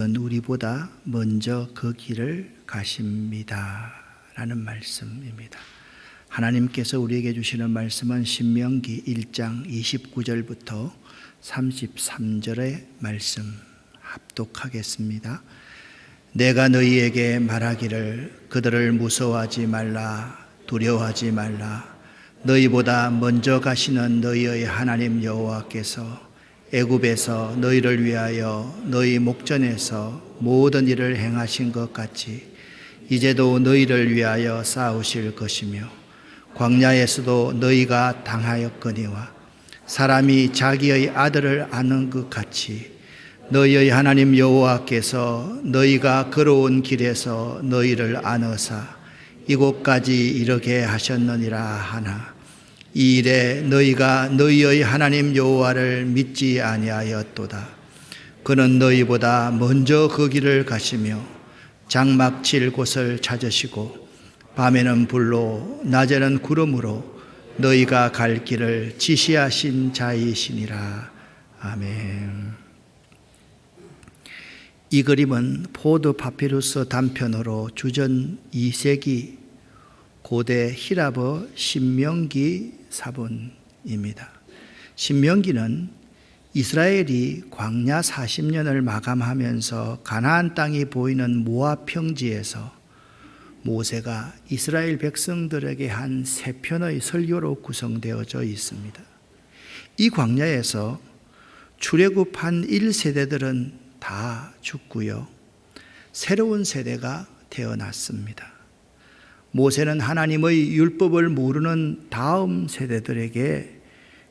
우리보다 먼저 그 길을 가십니다 라는 말씀입니다. 하나님께서 우리에게 주시는 말씀은 신명기 1장 29절부터 33절의 말씀 합독하겠습니다. 내가 너희에게 말하기를 그들을 무서워하지 말라, 두려워하지 말라. 너희보다 먼저 가시는 너희의 하나님 여호와께서 애굽에서 너희를 위하여 너희 목전에서 모든 일을 행하신 것 같이 이제도 너희를 위하여 싸우실 것이며, 광야에서도 너희가 당하였거니와 사람이 자기의 아들을 아는 것 같이 너희의 하나님 여호와께서 너희가 걸어온 길에서 너희를 안으사 이곳까지 이르게 하셨느니라 하나, 이 일에 너희가 너희의 하나님 여호와를 믿지 아니하였도다. 그는 너희보다 먼저 그 길을 가시며 장막 칠 곳을 찾으시고 밤에는 불로 낮에는 구름으로 너희가 갈 길을 지시하신 자이시니라. 아멘. 이 그림은 포드 파피루스 단편으로 주전 2세기 고대 히라버 신명기 사본입니다. 신명기는 이스라엘이 광야 40년을 마감하면서 가나안 땅이 보이는 모압 평지에서 모세가 이스라엘 백성들에게 한 세 편의 설교로 구성되어져 있습니다. 이 광야에서 출애굽한 1세대들은 다 죽고요, 새로운 세대가 태어났습니다. 모세는 하나님의 율법을 모르는 다음 세대들에게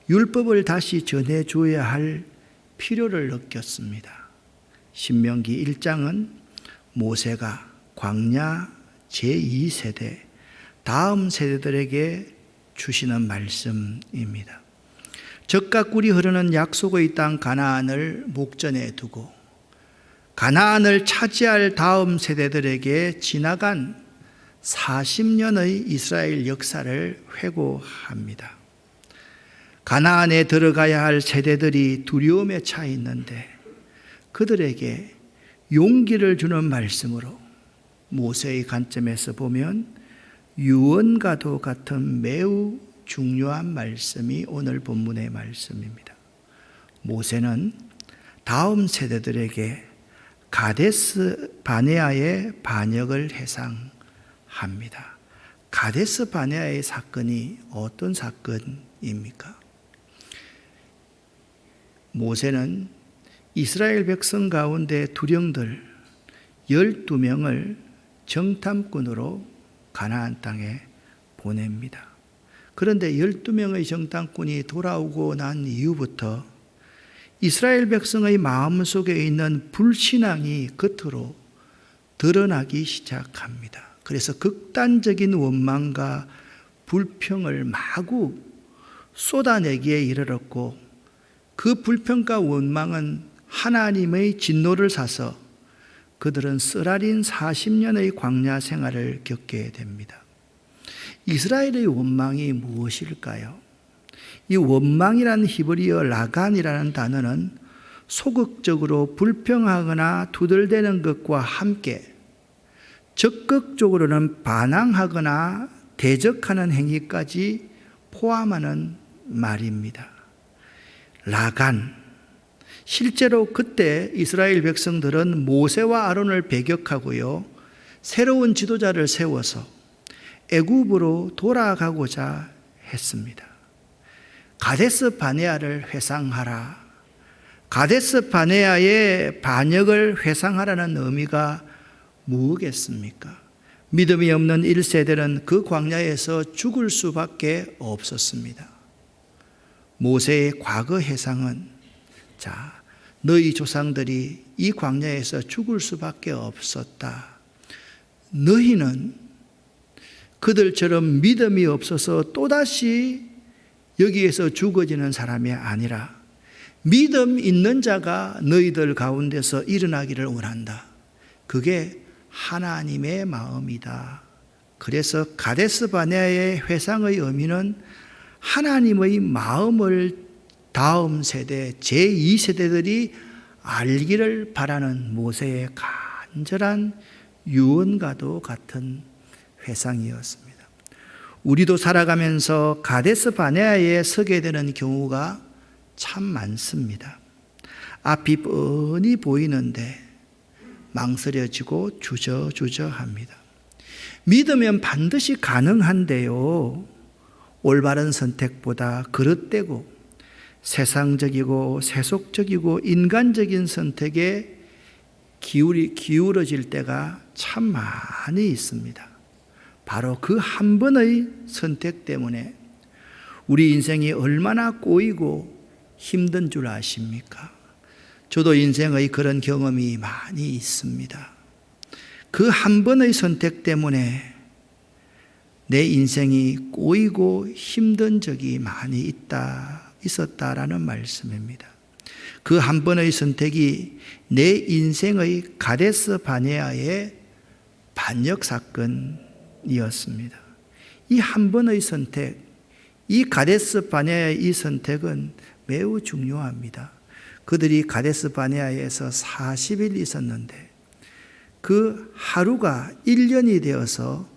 율법을 다시 전해줘야 할 필요를 느꼈습니다. 신명기 1장은 모세가 광야 제2세대, 다음 세대들에게 주시는 말씀입니다. 젖과 꿀이 흐르는 약속의 땅 가나안을 목전에 두고 가나안을 차지할 다음 세대들에게 지나간 40년의 이스라엘 역사를 회고합니다. 가나안에 들어가야 할 세대들이 두려움에 차 있는데 그들에게 용기를 주는 말씀으로 모세의 관점에서 보면 유언과도 같은 매우 중요한 말씀이 오늘 본문의 말씀입니다. 모세는 다음 세대들에게 가데스 바네아의 반역을 해상합니다. 가데스 바네아의 사건이 어떤 사건입니까? 모세는 이스라엘 백성 가운데 두령들 12명을 정탐꾼으로 가나안 땅에 보냅니다. 그런데 12명의 정탐꾼이 돌아오고 난 이후부터 이스라엘 백성의 마음속에 있는 불신앙이 겉으로 드러나기 시작합니다. 그래서 극단적인 원망과 불평을 마구 쏟아내기에 이르렀고, 그 불평과 원망은 하나님의 진노를 사서 그들은 쓰라린 40년의 광야 생활을 겪게 됩니다. 이스라엘의 원망이 무엇일까요? 이 원망이라는 히브리어 라간이라는 단어는 소극적으로 불평하거나 투덜대는 것과 함께 적극적으로는 반항하거나 대적하는 행위까지 포함하는 말입니다. 라간. 실제로 그때 이스라엘 백성들은 모세와 아론을 배격하고요, 새로운 지도자를 세워서 애굽으로 돌아가고자 했습니다. 가데스 바네아를 회상하라. 가데스 바네아의 반역을 회상하라는 의미가 무엇겠습니까? 믿음이 없는 1세대는 그 광야에서 죽을 수밖에 없었습니다. 모세의 과거 해상은, 자, 너희 조상들이 이 광야에서 죽을 수밖에 없었다. 너희는 그들처럼 믿음이 없어서 또다시 여기에서 죽어지는 사람이 아니라 믿음 있는 자가 너희들 가운데서 일어나기를 원한다. 그게 하나님의 마음이다. 그래서 가데스 바네아의 회상의 의미는 하나님의 마음을 다음 세대, 제2세대들이 알기를 바라는 모세의 간절한 유언과도 같은 회상이었습니다. 우리도 살아가면서 가데스 바네아에 서게 되는 경우가 참 많습니다. 앞이 뻔히 보이는데 망설여지고 주저주저합니다. 믿으면 반드시 가능한데요, 올바른 선택보다 그릇되고 세상적이고 세속적이고 인간적인 선택에 기울어질 때가 참 많이 있습니다. 바로 그 한 번의 선택 때문에 우리 인생이 얼마나 꼬이고 힘든 줄 아십니까? 저도 인생의 그런 경험이 많이 있습니다. 그 한 번의 선택 때문에 내 인생이 꼬이고 힘든 적이 많이 있었다라는 말씀입니다. 그 한 번의 선택이 내 인생의 가데스 바네아의 반역 사건이었습니다. 이 한 번의 선택, 이 가데스 바네아의 이 선택은 매우 중요합니다. 그들이 가데스 바네아에서 40일 있었는데 그 하루가 1년이 되어서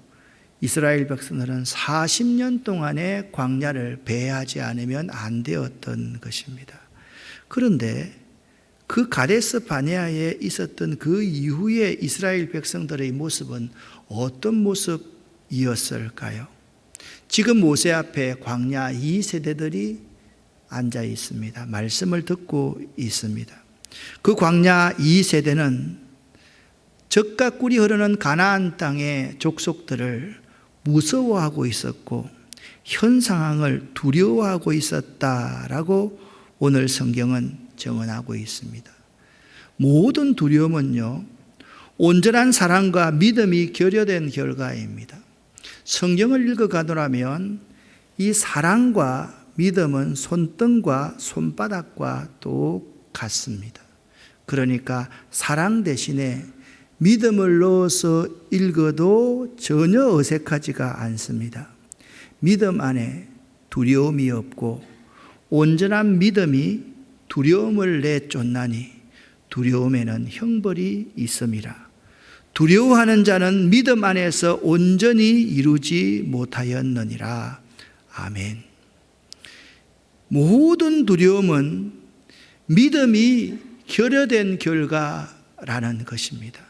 이스라엘 백성들은 40년 동안의 광야를 배회하지 않으면 안 되었던 것입니다. 그런데 그 가데스 바네아에 있었던 그 이후에 이스라엘 백성들의 모습은 어떤 모습이었을까요? 지금 모세 앞에 광야 2세대들이 앉아 있습니다. 말씀을 듣고 있습니다. 그 광야 2세대는 젖과 꿀이 흐르는 가나안 땅의 족속들을 무서워하고 있었고 현 상황을 두려워하고 있었다라고 오늘 성경은 증언하고 있습니다. 모든 두려움은요, 온전한 사랑과 믿음이 결여된 결과입니다. 성경을 읽어가더라면 이 사랑과 믿음은 손등과 손바닥과 똑같습니다. 그러니까 사랑 대신에 믿음을 넣어서 읽어도 전혀 어색하지가 않습니다. 믿음 안에 두려움이 없고 온전한 믿음이 두려움을 내쫓나니 두려움에는 형벌이 있음이라. 두려워하는 자는 믿음 안에서 온전히 이루지 못하였느니라. 아멘. 모든 두려움은 믿음이 결여된 결과라는 것입니다.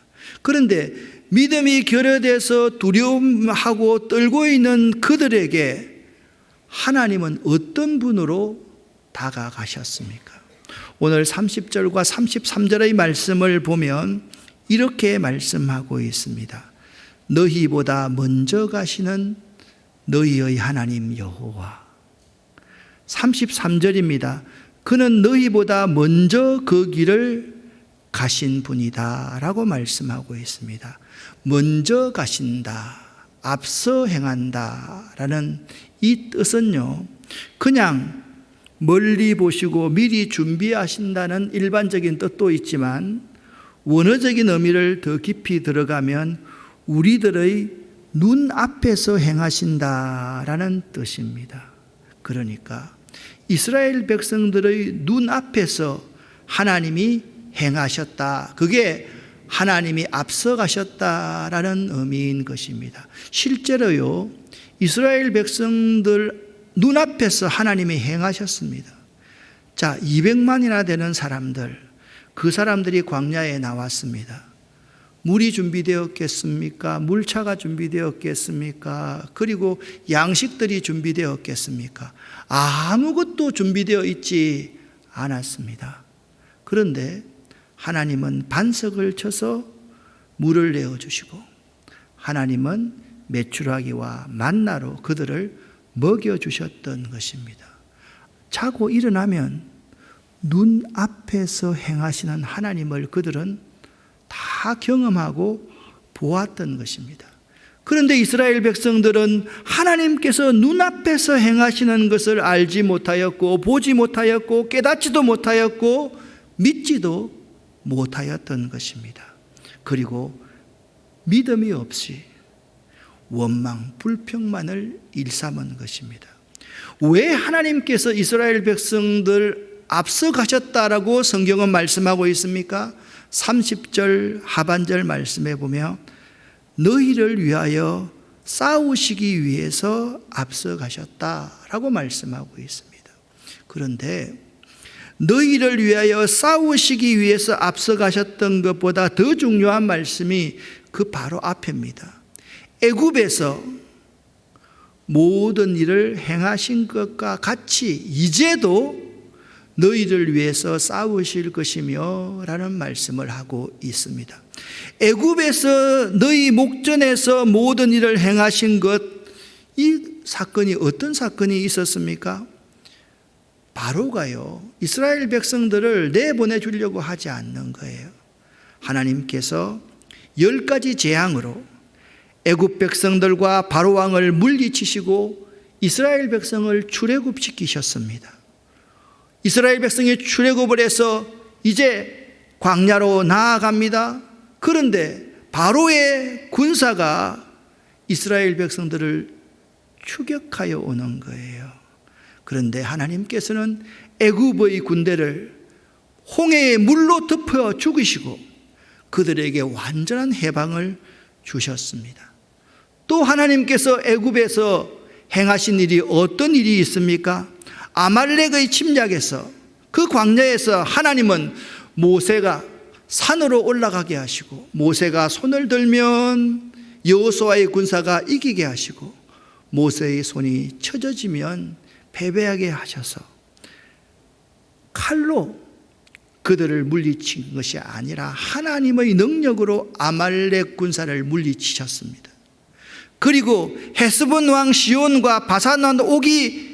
그런데 믿음이 결여돼서 두려움하고 떨고 있는 그들에게 하나님은 어떤 분으로 다가가셨습니까? 오늘 30절과 33절의 말씀을 보면 이렇게 말씀하고 있습니다. 너희보다 먼저 가시는 너희의 하나님 여호와. 33절입니다. 그는 너희보다 먼저 그 길을 가신 분이다 라고 말씀하고 있습니다. 먼저 가신다, 앞서 행한다 라는 이 뜻은요, 그냥 멀리 보시고 미리 준비하신다는 일반적인 뜻도 있지만 원어적인 의미를 더 깊이 들어가면 우리들의 눈앞에서 행하신다라는 뜻입니다. 그러니까 이스라엘 백성들의 눈앞에서 하나님이 행하셨다. 그게 하나님이 앞서가셨다라는 의미인 것입니다. 실제로요, 이스라엘 백성들 눈앞에서 하나님이 행하셨습니다. 자, 200만이나 되는 사람들, 그 사람들이 광야에 나왔습니다. 물이 준비되었겠습니까? 물차가 준비되었겠습니까? 그리고 양식들이 준비되었겠습니까? 아무것도 준비되어 있지 않았습니다. 그런데 하나님은 반석을 쳐서 물을 내어주시고 하나님은 메추라기와 만나로 그들을 먹여주셨던 것입니다. 자고 일어나면 눈앞에서 행하시는 하나님을 그들은 다 경험하고 보았던 것입니다. 그런데 이스라엘 백성들은 하나님께서 눈앞에서 행하시는 것을 알지 못하였고 보지 못하였고 깨닫지도 못하였고 믿지도 못하였던 것입니다. 그리고 믿음이 없이 원망, 불평만을 일삼은 것입니다. 왜 하나님께서 이스라엘 백성들 앞서가셨다라고 성경은 말씀하고 있습니까? 30절 하반절 말씀에 보면 너희를 위하여 싸우시기 위해서 앞서가셨다라고 말씀하고 있습니다. 그런데 너희를 위하여 싸우시기 위해서 앞서가셨던 것보다 더 중요한 말씀이 그 바로 앞입니다. 애굽에서 모든 일을 행하신 것과 같이 이제도 너희를 위해서 싸우실 것이며 라는 말씀을 하고 있습니다. 애굽에서 너희 목전에서 모든 일을 행하신 것, 이 사건이 어떤 사건이 있었습니까? 바로가요, 이스라엘 백성들을 내보내 주려고 하지 않는 거예요. 하나님께서 10가지 재앙으로 애굽 백성들과 바로 왕을 물리치시고 이스라엘 백성을 출애굽시키셨습니다. 이스라엘 백성이 출애굽을 해서 이제 광야로 나아갑니다. 그런데 바로의 군사가 이스라엘 백성들을 추격하여 오는 거예요. 그런데 하나님께서는 애굽의 군대를 홍해의 물로 덮어 죽이시고 그들에게 완전한 해방을 주셨습니다. 또 하나님께서 애굽에서 행하신 일이 어떤 일이 있습니까? 아말렉의 침략에서, 그 광야에서 하나님은 모세가 산으로 올라가게 하시고 모세가 손을 들면 여호수아의 군사가 이기게 하시고 모세의 손이 쳐져지면 패배하게 하셔서 칼로 그들을 물리친 것이 아니라 하나님의 능력으로 아말렉 군사를 물리치셨습니다. 그리고 헤스본 왕 시온과 바산 왕 옥이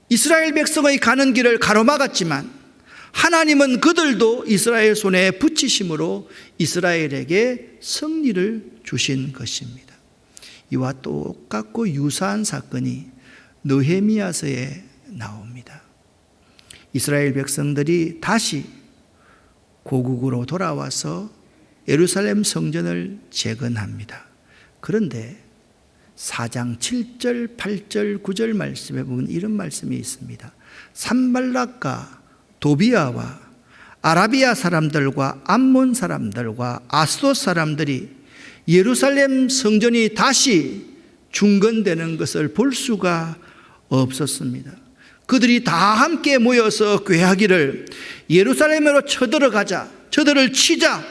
이스라엘 백성의 가는 길을 가로막았지만 하나님은 그들도 이스라엘 손에 붙이심으로 이스라엘에게 승리를 주신 것입니다. 이와 똑같고 유사한 사건이 느헤미야서에 나옵니다. 이스라엘 백성들이 다시 고국으로 돌아와서 예루살렘 성전을 재건합니다. 그런데 4장 7절, 8절, 9절 말씀에 보면 이런 말씀이 있습니다. 산발락과 도비아와 아라비아 사람들과 암몬 사람들과 아스돗 사람들이 예루살렘 성전이 다시 중건되는 것을 볼 수가 없었습니다. 그들이 다 함께 모여서 꾀하기를 예루살렘으로 쳐들어가자, 저들을 치자,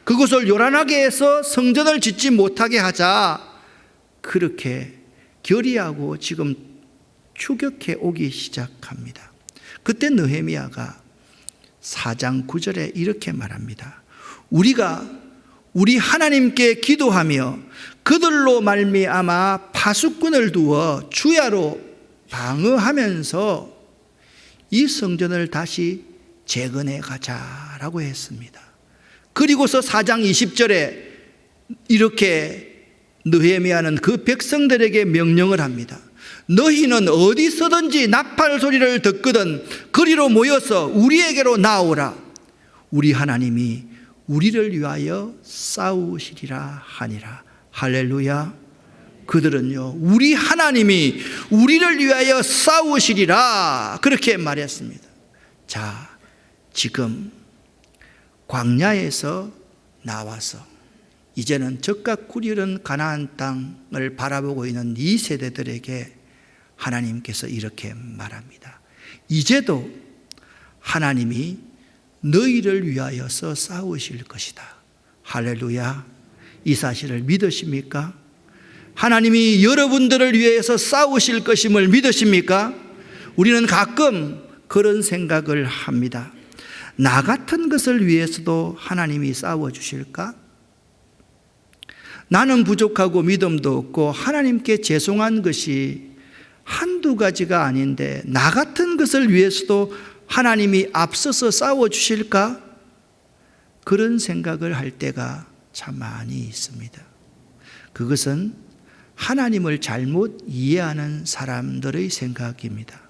그곳을 요란하게 해서 성전을 짓지 못하게 하자, 그렇게 결의하고 지금 추격해 오기 시작합니다. 그때 느헤미야가 4장 9절에 이렇게 말합니다. 우리가 우리 하나님께 기도하며 그들로 말미암아 파수꾼을 두어 주야로 방어하면서 이 성전을 다시 재건해 가자라고 했습니다. 그리고서 4장 20절에 이렇게 느헤미야는 그 백성들에게 명령을 합니다. 너희는 어디서든지 나팔 소리를 듣거든 그리로 모여서 우리에게로 나오라. 우리 하나님이 우리를 위하여 싸우시리라 하니라. 할렐루야. 그들은요, 우리 하나님이 우리를 위하여 싸우시리라 그렇게 말했습니다. 자, 지금 광야에서 나와서 이제는 적각 꿀이른 가나안 땅을 바라보고 있는 이 세대들에게 하나님께서 이렇게 말합니다. 이제도 하나님이 너희를 위하여서 싸우실 것이다. 할렐루야. 이 사실을 믿으십니까? 하나님이 여러분들을 위해서 싸우실 것임을 믿으십니까? 우리는 가끔 그런 생각을 합니다. 나 같은 것을 위해서도 하나님이 싸워주실까? 나는 부족하고 믿음도 없고 하나님께 죄송한 것이 한두 가지가 아닌데 나 같은 것을 위해서도 하나님이 앞서서 싸워주실까? 그런 생각을 할 때가 참 많이 있습니다. 그것은 하나님을 잘못 이해하는 사람들의 생각입니다.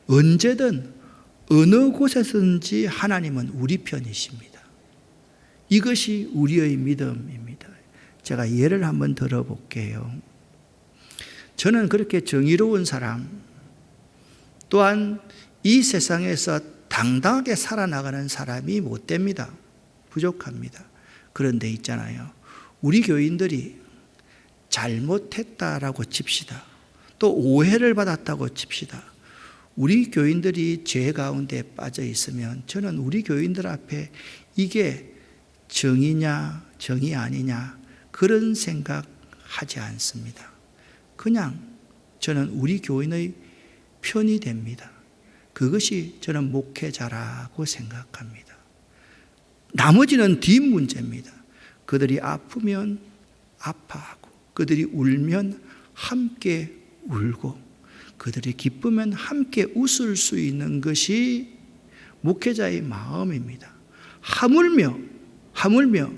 언제든 어느 곳에서든지 하나님은 우리 편이십니다. 이것이 우리의 믿음입니다. 제가 예를 한번 들어볼게요. 저는 그렇게 정의로운 사람, 또한 이 세상에서 당당하게 살아나가는 사람이 못 됩니다. 부족합니다. 그런데 있잖아요. 우리 교인들이 잘못했다라고 칩시다. 또 오해를 받았다고 칩시다. 우리 교인들이 죄 가운데 빠져 있으면 저는 우리 교인들 앞에 이게 정이냐 정이 아니냐 그런 생각하지 않습니다. 그냥 저는 우리 교인의 편이 됩니다. 그것이 저는 목회자라고 생각합니다. 나머지는 뒷문제입니다. 그들이 아프면 아파하고 그들이 울면 함께 울고 그들이 기쁘면 함께 웃을 수 있는 것이 목회자의 마음입니다. 하물며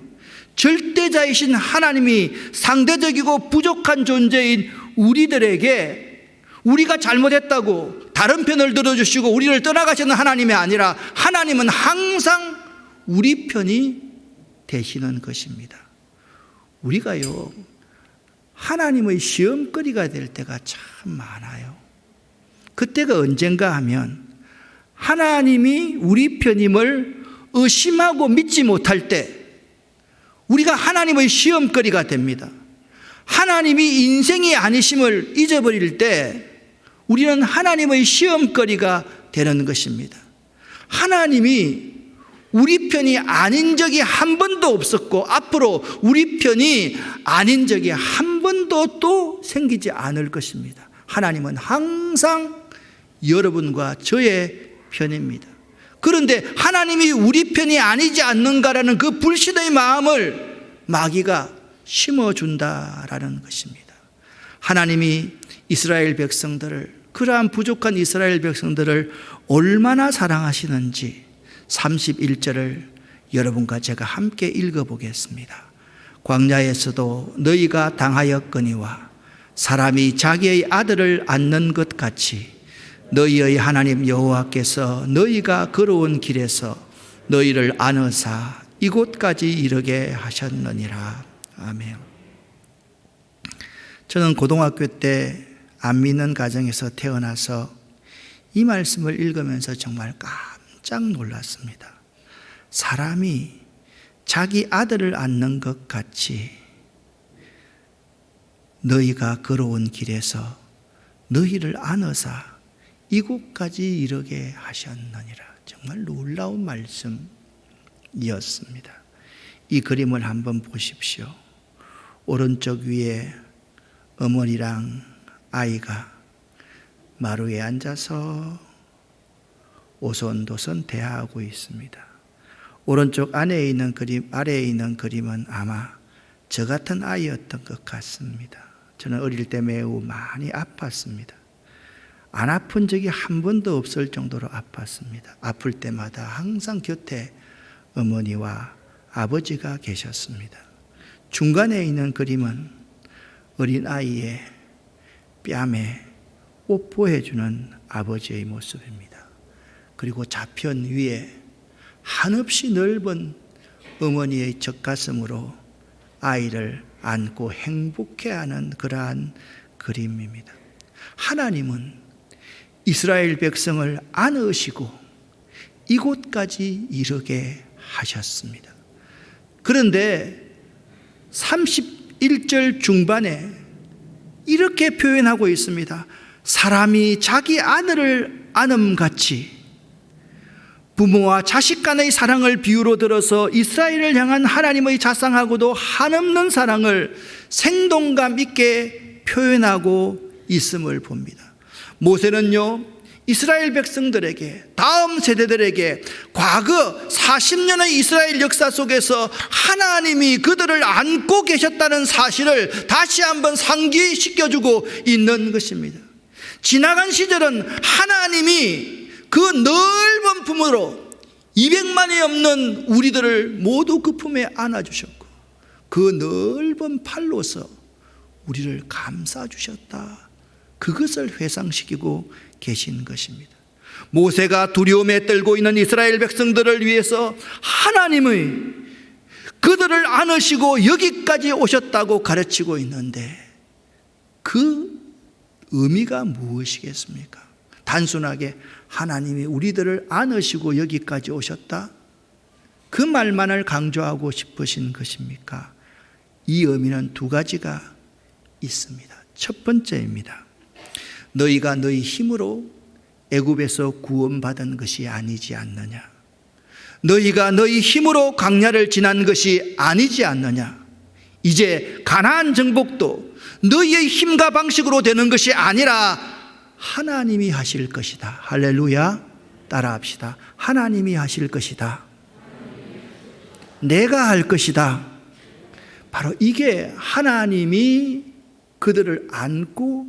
절대자이신 하나님이 상대적이고 부족한 존재인 우리들에게 우리가 잘못했다고 다른 편을 들어주시고 우리를 떠나가시는 하나님이 아니라 하나님은 항상 우리 편이 되시는 것입니다. 우리가요, 하나님의 시험거리가 될 때가 참 많아요. 그때가 언젠가 하면 하나님이 우리 편임을 의심하고 믿지 못할 때 우리가 하나님의 시험거리가 됩니다. 하나님이 인생이 아니심을 잊어버릴 때 우리는 하나님의 시험거리가 되는 것입니다. 하나님이 우리 편이 아닌 적이 한 번도 없었고 앞으로 우리 편이 아닌 적이 한 번도 또 생기지 않을 것입니다. 하나님은 항상 여러분과 저의 편입니다. 그런데 하나님이 우리 편이 아니지 않는가라는 그 불신의 마음을 마귀가 심어준다라는 것입니다. 하나님이 이스라엘 백성들을, 그러한 부족한 이스라엘 백성들을 얼마나 사랑하시는지 31절을 여러분과 제가 함께 읽어보겠습니다. 광야에서도 너희가 당하였거니와 사람이 자기의 아들을 안는 것 같이 너희의 하나님 여호와께서 너희가 걸어온 길에서 너희를 안으사 이곳까지 이르게 하셨느니라. 아멘. 저는 고등학교 때 안 믿는 가정에서 태어나서 이 말씀을 읽으면서 정말 깜짝 놀랐습니다. 사람이 자기 아들을 안는 것 같이 너희가 걸어온 길에서 너희를 안으사 이곳까지 이르게 하셨느니라. 정말 놀라운 말씀이었습니다. 이 그림을 한번 보십시오. 오른쪽 위에 어머니랑 아이가 마루에 앉아서 오손도손 대화하고 있습니다. 오른쪽 아래에 있는 그림은 아마 저 같은 아이였던 것 같습니다. 저는 어릴 때 매우 많이 아팠습니다. 안 아픈 적이 한 번도 없을 정도로 아팠습니다. 아플 때마다 항상 곁에 어머니와 아버지가 계셨습니다. 중간에 있는 그림은 어린 아이의 뺨에 뽀뽀해주는 아버지의 모습입니다. 그리고 좌편 위에 한없이 넓은 어머니의 젖가슴으로 아이를 안고 행복해하는 그러한 그림입니다. 하나님은 이스라엘 백성을 안으시고 이곳까지 이르게 하셨습니다. 그런데 31절 중반에 이렇게 표현하고 있습니다. 사람이 자기 아들을 안음같이 부모와 자식 간의 사랑을 비유로 들어서 이스라엘을 향한 하나님의 자상하고도 한없는 사랑을 생동감 있게 표현하고 있음을 봅니다. 모세는요, 이스라엘 백성들에게, 다음 세대들에게 과거 40년의 이스라엘 역사 속에서 하나님이 그들을 안고 계셨다는 사실을 다시 한번 상기시켜주고 있는 것입니다. 지나간 시절은 하나님이 그 넓은 품으로 200만이 없는 우리들을 모두 그 품에 안아주셨고 그 넓은 팔로서 우리를 감싸주셨다. 그것을 회상시키고 계신 것입니다. 모세가 두려움에 떨고 있는 이스라엘 백성들을 위해서 하나님의 그들을 안으시고 여기까지 오셨다고 가르치고 있는데 그 의미가 무엇이겠습니까? 단순하게 하나님이 우리들을 안으시고 여기까지 오셨다? 그 말만을 강조하고 싶으신 것입니까? 이 의미는 두 가지가 있습니다. 첫 번째입니다. 너희가 너희 힘으로 애굽에서 구원받은 것이 아니지 않느냐? 너희가 너희 힘으로 광야를 지난 것이 아니지 않느냐? 이제 가나안 정복도 너희의 힘과 방식으로 되는 것이 아니라 하나님이 하실 것이다. 할렐루야. 따라합시다. 하나님이 하실 것이다. 내가 할 것이다. 바로 이게 하나님이 그들을 안고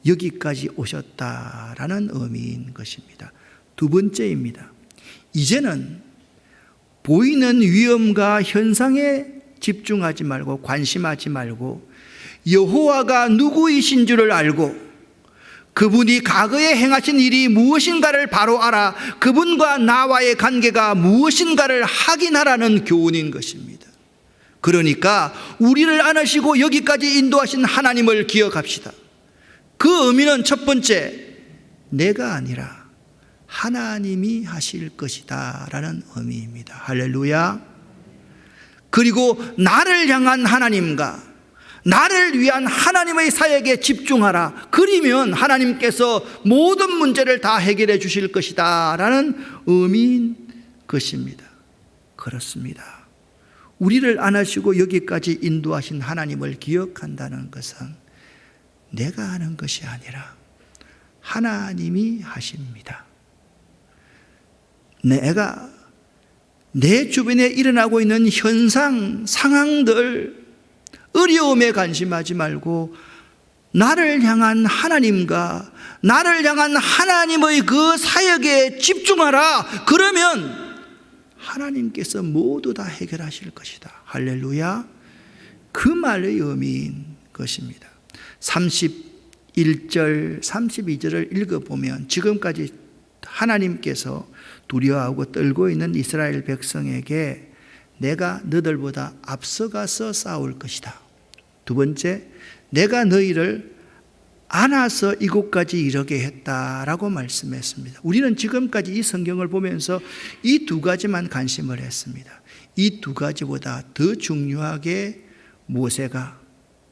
여기까지 오셨다라는 의미인 것입니다. 두 번째입니다. 이제는 보이는 위험과 현상에 집중하지 말고 관심하지 말고 여호와가 누구이신 줄을 알고 그분이 과거에 행하신 일이 무엇인가를 바로 알아 그분과 나와의 관계가 무엇인가를 확인하라는 교훈인 것입니다. 그러니까 우리를 안으시고 여기까지 인도하신 하나님을 기억합시다. 그 의미는 첫 번째, 내가 아니라 하나님이 하실 것이다 라는 의미입니다. 할렐루야. 그리고 나를 향한 하나님과 나를 위한 하나님의 사역에 집중하라. 그러면 하나님께서 모든 문제를 다 해결해 주실 것이다 라는 의미인 것입니다. 그렇습니다. 우리를 안으시고 여기까지 인도하신 하나님을 기억한다는 것은 내가 하는 것이 아니라 하나님이 하십니다. 내가 내 주변에 일어나고 있는 현상, 상황들, 어려움에 관심하지 말고 나를 향한 하나님과 나를 향한 하나님의 그 사역에 집중하라. 그러면 하나님께서 모두 다 해결하실 것이다. 할렐루야. 그 말의 의미인 것입니다. 31절, 32절을 읽어보면 지금까지 하나님께서 두려워하고 떨고 있는 이스라엘 백성에게 내가 너희들보다 앞서가서 싸울 것이다. 두 번째, 내가 너희를 안아서 이곳까지 이르게 했다라고 말씀했습니다. 우리는 지금까지 이 성경을 보면서 이 두 가지만 관심을 했습니다. 이 두 가지보다 더 중요하게 모세가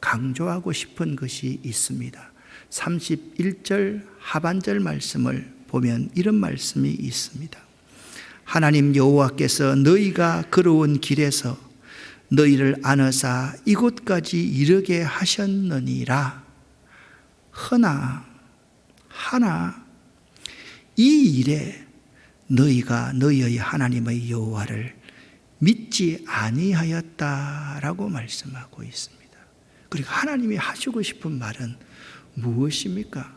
강조하고 싶은 것이 있습니다. 31절 하반절 말씀을 보면 이런 말씀이 있습니다. 하나님 여호와께서 너희가 걸어온 길에서 너희를 안으사 이곳까지 이르게 하셨느니라. 허나 이 일에 너희가 너희의 하나님의 여호와를 믿지 아니하였다라고 말씀하고 있습니다. 그리고 하나님이 하시고 싶은 말은 무엇입니까?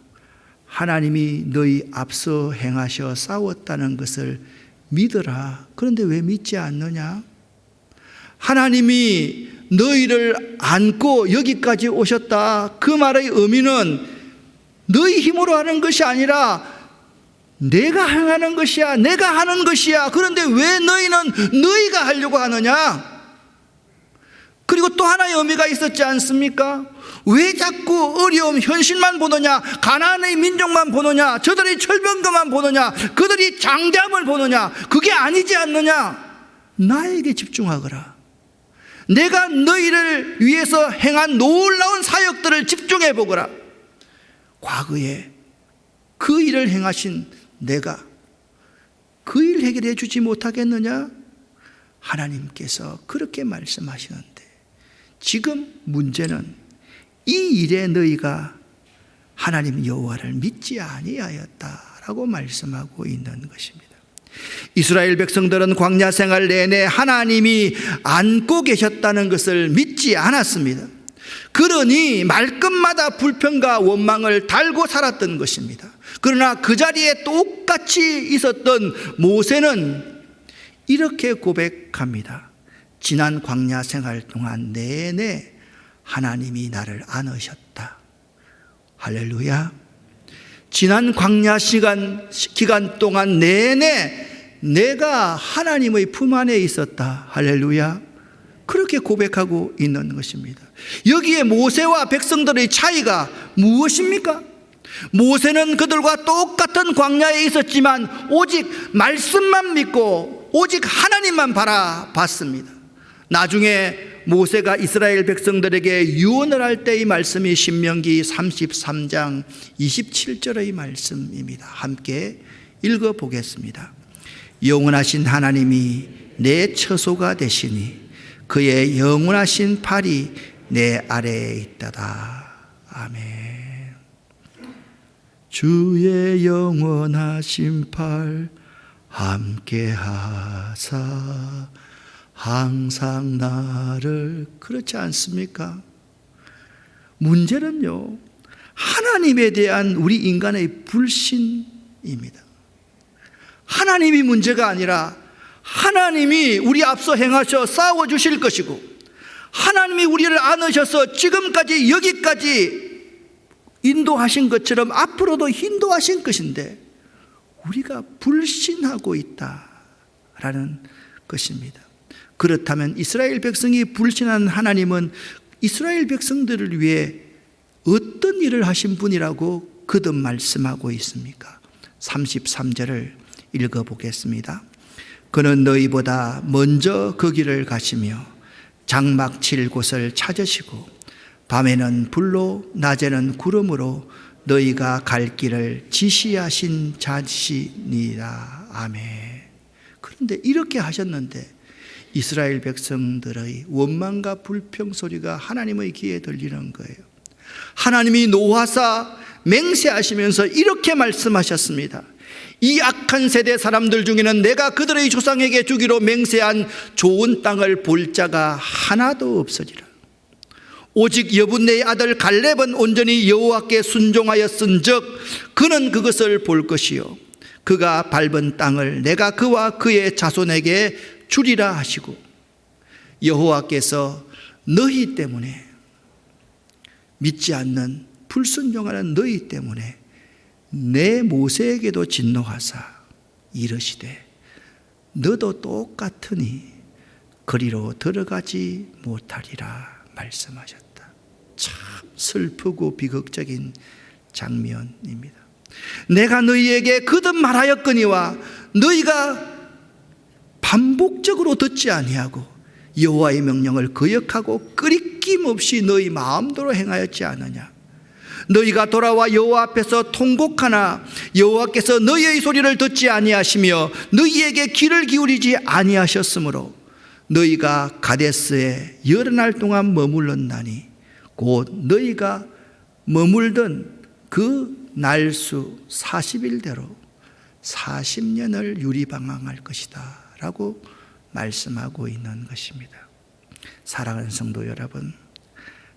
하나님이 너희 앞서 행하셔 싸웠다는 것을 믿어라. 그런데 왜 믿지 않느냐? 하나님이 너희를 안고 여기까지 오셨다. 그 말의 의미는 너희 힘으로 하는 것이 아니라 내가 행하는 것이야. 내가 하는 것이야. 그런데 왜 너희는 너희가 하려고 하느냐? 그리고 또 하나의 의미가 있었지 않습니까? 왜 자꾸 어려움, 현실만 보느냐? 가나안의 민족만 보느냐? 저들의 철병거만 보느냐? 그들이 장대함을 보느냐? 그게 아니지 않느냐? 나에게 집중하거라. 내가 너희를 위해서 행한 놀라운 사역들을 집중해 보거라. 과거에 그 일을 행하신 내가 그 일 해결해 주지 못하겠느냐? 하나님께서 그렇게 말씀하시는데 지금 문제는 이 일에 너희가 하나님 여호와를 믿지 아니하였다라고 말씀하고 있는 것입니다. 이스라엘 백성들은 광야 생활 내내 하나님이 안고 계셨다는 것을 믿지 않았습니다. 그러니 말끝마다 불평과 원망을 달고 살았던 것입니다. 그러나 그 자리에 똑같이 있었던 모세는 이렇게 고백합니다. 지난 광야 생활 동안 내내 하나님이 나를 안으셨다. 할렐루야. 지난 광야 기간 동안 내내 내가 하나님의 품 안에 있었다. 할렐루야. 그렇게 고백하고 있는 것입니다. 여기에 모세와 백성들의 차이가 무엇입니까? 모세는 그들과 똑같은 광야에 있었지만 오직 말씀만 믿고 오직 하나님만 바라봤습니다. 나중에 모세가 이스라엘 백성들에게 유언을 할 때의 말씀이 신명기 33장 27절의 말씀입니다. 함께 읽어보겠습니다. 영원하신 하나님이 내 처소가 되시니 그의 영원하신 팔이 내 아래에 있다다. 아멘. 주의 영원하신 팔 함께 하사 항상 나를, 그렇지 않습니까? 문제는요, 하나님에 대한 우리 인간의 불신입니다. 하나님이 문제가 아니라 하나님이 우리 앞서 행하셔 싸워주실 것이고, 하나님이 우리를 안으셔서 지금까지 여기까지 인도하신 것처럼 앞으로도 인도하신 것인데 우리가 불신하고 있다라는 것입니다. 그렇다면 이스라엘 백성이 불신한 하나님은 이스라엘 백성들을 위해 어떤 일을 하신 분이라고 거듭 말씀하고 있습니까? 33절을 읽어보겠습니다. 그는 너희보다 먼저 그 길을 가시며 장막 칠 곳을 찾으시고 밤에는 불로 낮에는 구름으로 너희가 갈 길을 지시하신 자시니라. 아멘. 그런데 이렇게 하셨는데 이스라엘 백성들의 원망과 불평 소리가 하나님의 귀에 들리는 거예요. 하나님이 노하사 맹세하시면서 이렇게 말씀하셨습니다. 이 악한 세대 사람들 중에는 내가 그들의 조상에게 주기로 맹세한 좋은 땅을 볼 자가 하나도 없으리라. 오직 여분네의 아들 갈렙은 온전히 여호와께 순종하였은즉 그는 그것을 볼 것이요 그가 밟은 땅을 내가 그와 그의 자손에게 주리라 하시고, 여호와께서 너희 때문에, 믿지 않는 불순종하는 너희 때문에 내 모세에게도 진노하사 이르시되 너도 똑같으니 그리로 들어가지 못하리라 말씀하셨다. 참 슬프고 비극적인 장면입니다. 내가 너희에게 거듭 말하였거니와 너희가 반복적으로 듣지 아니하고 여호와의 명령을 거역하고 끄리낌 없이 너희 마음대로 행하였지 않느냐. 너희가 돌아와 여호와 앞에서 통곡하나 여호와께서 너희의 소리를 듣지 아니하시며 너희에게 귀를 기울이지 아니하셨으므로 너희가 가데스에 여러 날 동안 머물렀나니 곧 너희가 머물던 그 날수 40일대로 40년을 유리방황할 것이다 라고 말씀하고 있는 것입니다. 사랑하는 성도 여러분,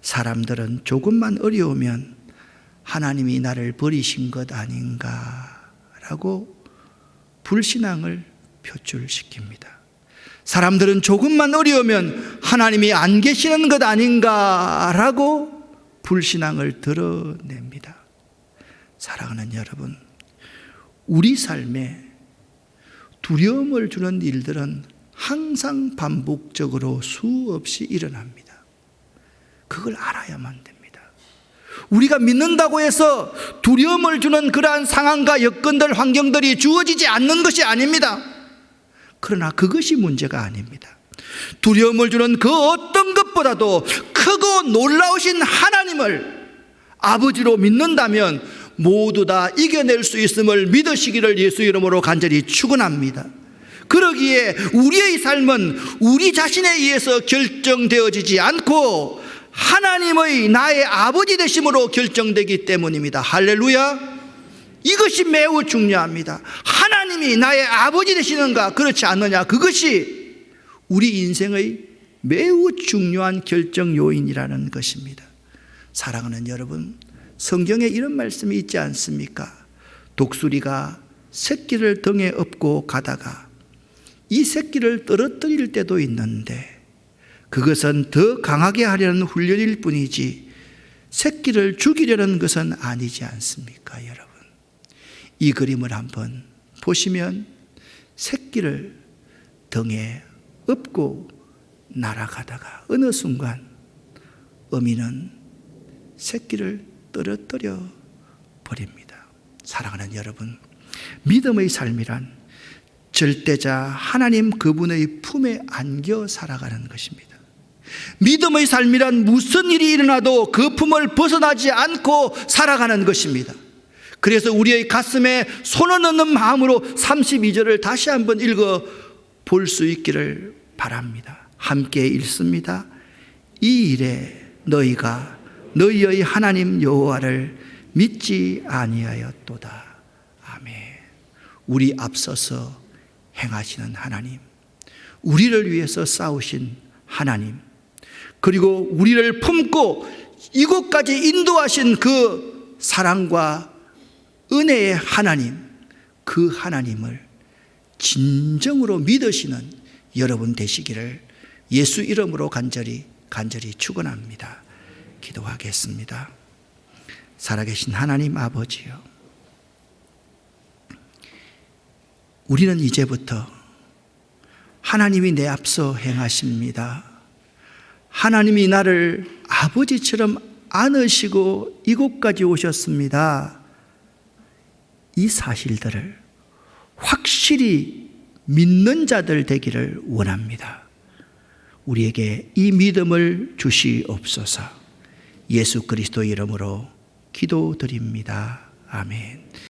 사람들은 조금만 어려우면 하나님이 나를 버리신 것 아닌가 라고 불신앙을 표출시킵니다. 사람들은 조금만 어려우면 하나님이 안 계시는 것 아닌가 라고 불신앙을 드러냅니다. 사랑하는 여러분, 우리 삶에 두려움을 주는 일들은 항상 반복적으로 수없이 일어납니다. 그걸 알아야만 됩니다. 우리가 믿는다고 해서 두려움을 주는 그러한 상황과 여건들, 환경들이 주어지지 않는 것이 아닙니다. 그러나 그것이 문제가 아닙니다. 두려움을 주는 그 어떤 것보다도 크고 놀라우신 하나님을 아버지로 믿는다면 모두 다 이겨낼 수 있음을 믿으시기를 예수 이름으로 간절히 축원합니다. 그러기에 우리의 삶은 우리 자신에 의해서 결정되어지지 않고 하나님의 나의 아버지 되심으로 결정되기 때문입니다. 할렐루야. 이것이 매우 중요합니다. 하나님이 나의 아버지 되시는가 그렇지 않느냐, 그것이 우리 인생의 매우 중요한 결정 요인이라는 것입니다. 사랑하는 여러분, 성경에 이런 말씀이 있지 않습니까? 독수리가 새끼를 등에 업고 가다가 이 새끼를 떨어뜨릴 때도 있는데 그것은 더 강하게 하려는 훈련일 뿐이지 새끼를 죽이려는 것은 아니지 않습니까, 여러분? 이 그림을 한번 보시면 새끼를 등에 업고 날아가다가 어느 순간 어미는 새끼를 떨어뜨려 버립니다. 사랑하는 여러분, 믿음의 삶이란 절대자 하나님 그분의 품에 안겨 살아가는 것입니다. 믿음의 삶이란 무슨 일이 일어나도 그 품을 벗어나지 않고 살아가는 것입니다. 그래서 우리의 가슴에 손을 넣는 마음으로 32절을 다시 한번 읽어 볼 수 있기를 바랍니다. 함께 읽습니다. 이 일에 너희가 너희의 하나님 여호와를 믿지 아니하였도다. 아멘. 우리 앞서서 행하시는 하나님, 우리를 위해서 싸우신 하나님, 그리고 우리를 품고 이곳까지 인도하신 그 사랑과 은혜의 하나님, 그 하나님을 진정으로 믿으시는 여러분 되시기를 예수 이름으로 간절히 축원합니다. 기도하겠습니다. 살아계신 하나님 아버지요, 우리는 이제부터 하나님이 내 앞서 행하십니다. 하나님이 나를 아버지처럼 안으시고 이곳까지 오셨습니다. 이 사실들을 확실히 믿는 자들 되기를 원합니다. 우리에게 이 믿음을 주시옵소서. 예수 그리스도 이름으로 기도드립니다. 아멘.